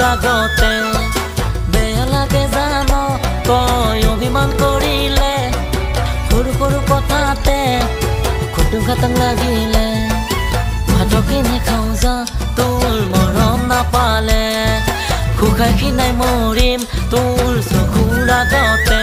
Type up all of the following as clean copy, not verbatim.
আগতে বেয়া লাগে জানো তই অভিমান কৰিলে সৰু সৰু কথাতে খুটুং খাটাং লাগিলে ভাতকে নেখাওঁ যা তোৰ মৰম নাপালে খুখাই খিনাই মৰিম তোৰ চকুৰ আগতে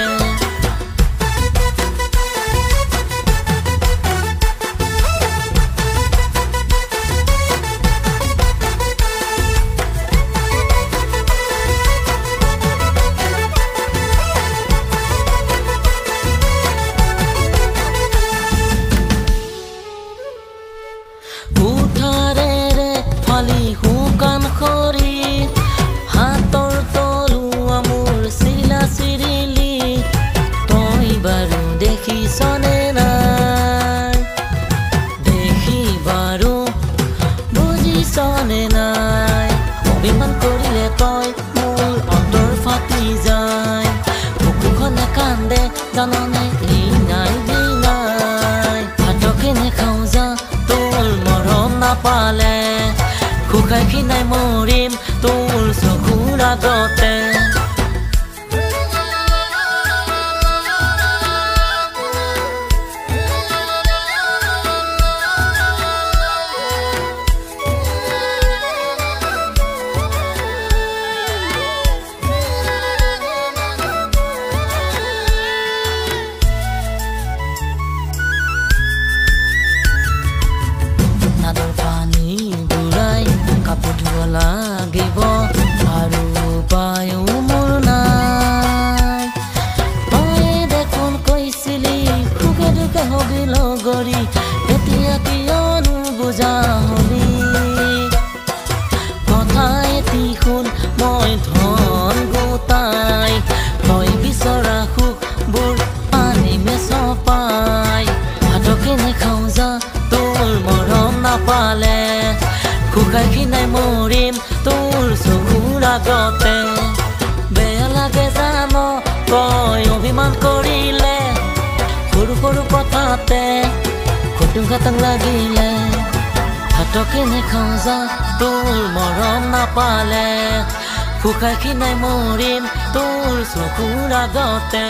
শুকান খৰি হাতৰ তলুৱা মোৰ চিলা চিৰিলি তই বাৰু দেখিছনে নাই দেখি বাৰু বুজিছনে নাই অভিমান কৰিলে তই মোৰ অন্তৰ ফাটি যায় বুকুখনে কান্দে জাননে লিঙাই লিঙাই ভাতকে নেখাওঁ যা তোৰ মৰম নাপালে খুখাই খিনাই মৰিম তোৰ চকুৰ আগতে নাদৰ পানী বুৰাই কাপোৰ ধুব লাগিব আৰু উপায়ো মোৰ নাই তই দেখোন কৈছিলি সুখে দুখে হবি লগৰী এতিয়া কিয়নো বুজা হলি কথা এটি শুন মই ধন গোটাই তই বিচৰা সুখবোৰ আনিমে চপাই ভাতকে নেখাওঁ যা তোৰ মৰম নাপালে খুখাই খিনাই মৰিম তোৰ চকুৰ আগতে বেয়া লাগে জানো তই অভিমান কৰিলে সৰু সৰু কথাতে খুটুং খাটাং লাগিলে ভাতকে নেখাওঁ যা তোৰ মৰম নাপালে খুখাই খিনাই মৰিম তোৰ চকুৰ আগতে